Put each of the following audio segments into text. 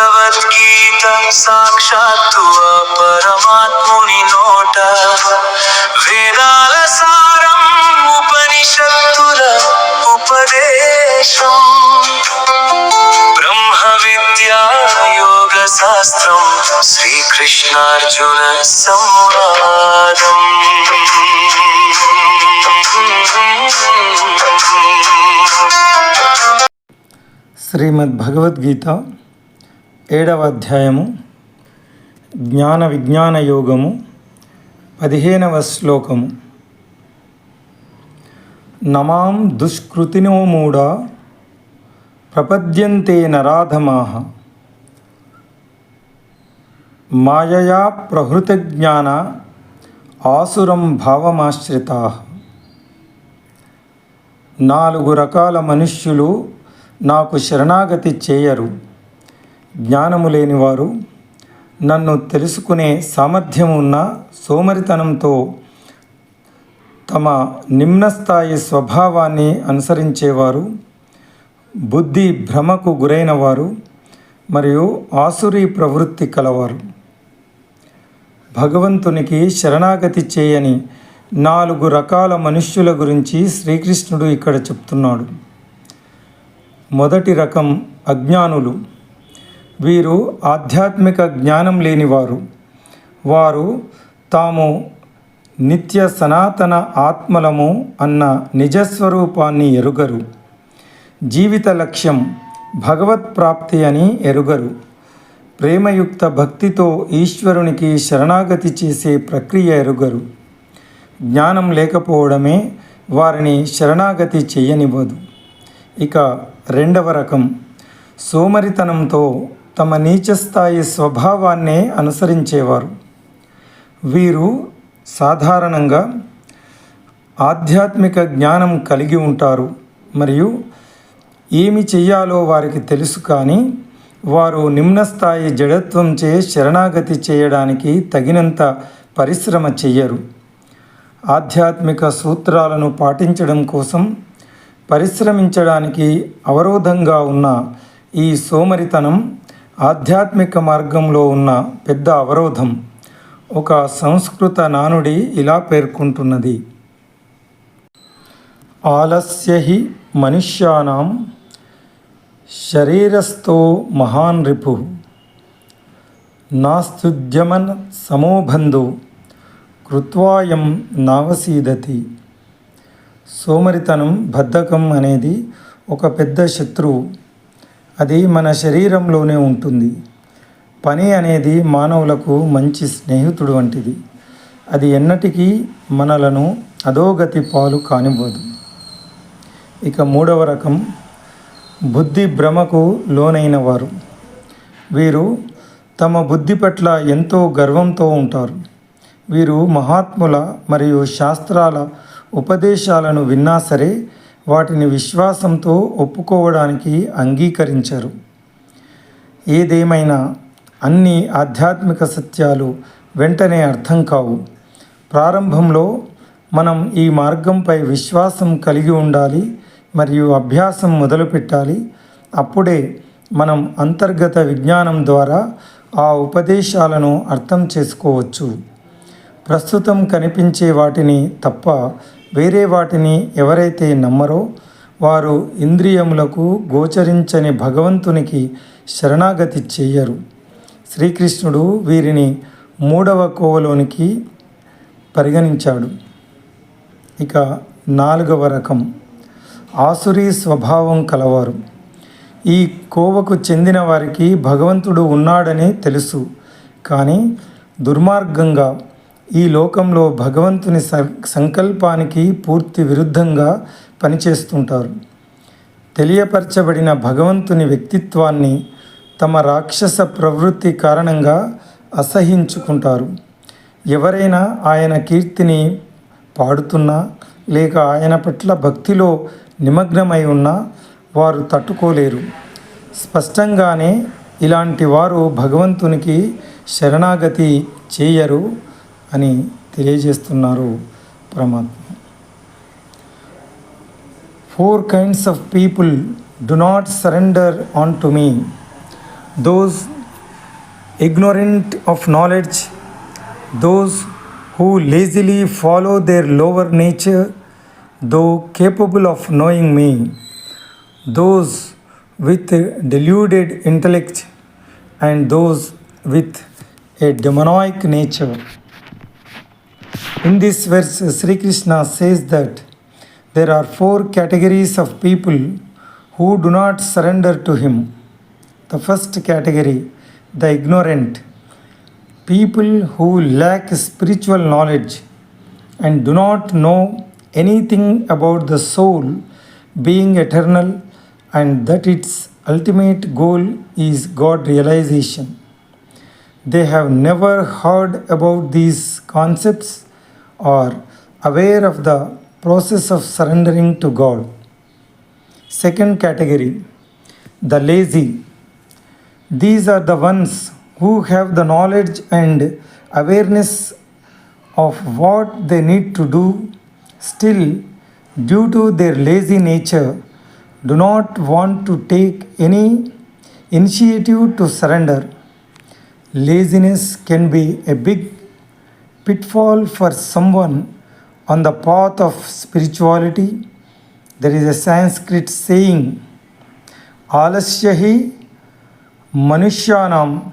భగవద్గీత సాక్షాత్తు ఆ పరమాత్ముని నోట, వేదాల సారం ఉపనిషత్తుల ఉపదేశం, బ్రహ్మ విద్యా యోగ శాస్త్రం శ్రీకృష్ణార్జున సంవాదం. శ్రీమద్ భగవద్గీత 7వ అధ్యాయము జ్ఞాన విజ్ఞాన యోగము 15వ శ్లోకము. నమాం దుష్కృతినో మూఢా ప్రపద్యంతే నరాధమాః మాయయా ప్రహృత జ్ఞాన ఆసురం భావమాశ్రితాః. 4 రకాల మనుష్యులు నాకు శరణాగతి చేయరు. జ్ఞానము లేనివారు, నన్ను తెలుసుకునే సామర్థ్యం ఉన్న సోమరితనంతో తమ నిమ్నస్థాయి స్వభావాన్ని అనుసరించేవారు, బుద్ధి భ్రమకు గురైన వారు మరియు ఆసురీ ప్రవృత్తి కలవారు. భగవంతునికి శరణాగతి చేయని 4 రకాల మనుష్యుల గురించి శ్రీకృష్ణుడు ఇక్కడ చెప్తున్నాడు. మొదటి రకం అజ్ఞానులు. వీరు ఆధ్యాత్మిక జ్ఞానం లేనివారు. వారు తాము నిత్య సనాతన ఆత్మలము అన్న నిజస్వరూపాన్ని ఎరుగరు. జీవిత లక్ష్యం భగవత్ప్రాప్తి అని ఎరుగరు. ప్రేమయుక్త భక్తితో ఈశ్వరునికి శరణాగతి చేసే ప్రక్రియ ఎరుగరు. జ్ఞానం లేకపోవడమే వారిని శరణాగతి చేయనివ్వదు. ఇక రెండవ రకం సోమరితనంతో తమ నీచస్థాయి స్వభావాన్నే అనుసరించేవారు. వీరు సాధారణంగా ఆధ్యాత్మిక జ్ఞానం కలిగి ఉంటారు మరియు ఏమి చెయ్యాలో వారికి తెలుసు, కానీ వారు నిమ్నస్థాయి జడత్వంచే శరణాగతి చేయడానికి తగినంత పరిశ్రమ చెయ్యరు. ఆధ్యాత్మిక సూత్రాలను పాటించడం కోసం పరిశ్రమించడానికి అవరోధంగా ఉన్న ఈ సోమరితనం ఆధ్యాత్మిక మార్గంలో ఉన్న పెద్ద అవరోధం. ఒక సంస్కృత నానుడి ఇలా పేర్కొంటున్నది: ఆలస్య హి మనుష్యానాం శరీరస్థో మహాన్ రిపుః నాస్త్యుద్యమన్ సమోబంధో కృత్వాయం నావసీదతి. సోమరితనం, బద్ధకం అనేది ఒక పెద్ద శత్రువు. అది మన శరీరంలోనే ఉంటుంది. పని అనేది మానవులకు మంచి స్నేహితుడు వంటిది. అది ఎన్నటికీ మనలను అధోగతి పాలు కానివ్వదు. ఇక మూడవ రకం బుద్ధి భ్రమకు లోనైన వారు. వీరు తమ బుద్ధి పట్ల ఎంతో గర్వంతో ఉంటారు. వీరు మహాత్ముల మరియు శాస్త్రాల ఉపదేశాలను విన్నా సరే వాటిని విశ్వాసంతో ఒప్పుకోవడానికి అంగీకరించరు. ఏదేమైనా అన్ని ఆధ్యాత్మిక సత్యాలు వెంటనే అర్థం కావు. ప్రారంభంలో మనం ఈ మార్గంపై విశ్వాసం కలిగి ఉండాలి మరియు అభ్యాసం మొదలుపెట్టాలి. అప్పుడే మనం అంతర్గత విజ్ఞానం ద్వారా ఆ ఉపదేశాలను అర్థం చేసుకోవచ్చు. ప్రస్తుతం కనిపించే వాటిని తప్ప వేరే వాటిని ఎవరైతే నమ్మరో వారు ఇంద్రియములకు గోచరించని భగవంతునికి శరణాగతి చెయ్యరు. శ్రీకృష్ణుడు వీరిని 3వ కోవలోనికి పరిగణించాడు. ఇక 4వ రకం ఆసురీ స్వభావం కలవారు. ఈ కోవకు చెందిన వారికి భగవంతుడు ఉన్నాడని తెలుసు, కానీ దుర్మార్గంగా ఈ లోకంలో భగవంతుని సంకల్పానికి పూర్తి విరుద్ధంగా పనిచేస్తుంటారు. తెలియపరచబడిన భగవంతుని వ్యక్తిత్వాన్ని తమ రాక్షస ప్రవృత్తి కారణంగా అసహించుకుంటారు. ఎవరైనా ఆయన కీర్తిని పాడుతున్నా లేక ఆయన పట్ల భక్తిలో నిమగ్నమై ఉన్నా వారు తట్టుకోలేరు. స్పష్టంగానే ఇలాంటి వారు భగవంతునికి శరణాగతి చేయరు అని తెలియజేస్తున్నారు పరమాత్మ. 4 kinds of people do not surrender unto me: those ignorant of knowledge, those who lazily follow their lower nature, though capable of knowing me, those with deluded intellect, and those with a demonic nature. In this verse, Sri Krishna says that there are four categories of people who do not surrender to him. The first category, the ignorant, people who lack spiritual knowledge and do not know anything about the soul being eternal and that its ultimate goal is God realization. They have never heard about these concepts or aware of the process of surrendering to God. Second category, the lazy. These are the ones who have the knowledge and awareness of what they need to do, still, due to their lazy nature, do not want to take any initiative to surrender. Laziness can be a big pitfall for someone on the path of spirituality. There is a Sanskrit saying, Alasyahi Manushyanam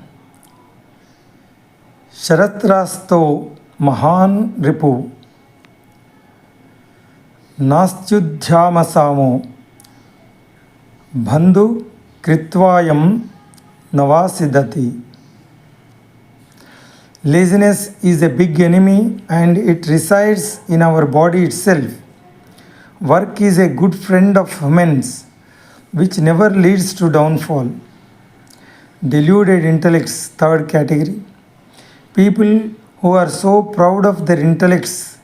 Sharatrasto Mahan Ripu Nastyudhyamasamo Bandhu Kritvayam Navasidati. Laziness is a big enemy and it resides in our body itself. Work is a good friend of humans, which never leads to downfall. Deluded intellects, third category. People who are so proud of their intellects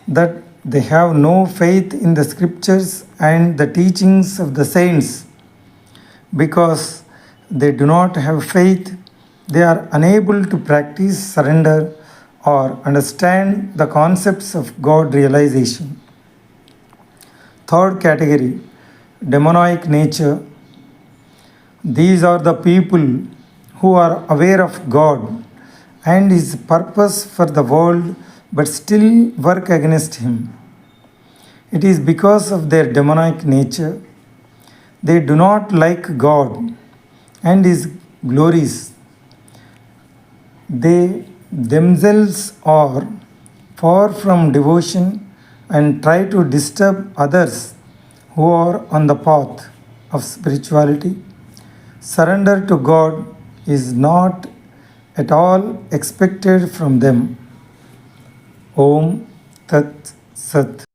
that they have no faith in the scriptures and the teachings of the saints. Because they do not have faith, they are unable to practice surrender or understand the concepts of God realization. Third category, demonic nature. These are the people who are aware of God and His purpose for the world but still work against Him. It is because of their demonic nature. They do not like God and His glories. They themselves are far from devotion and try to disturb others who are on the path of spirituality. Surrender to God is not at all expected from them. Om Tat Sat.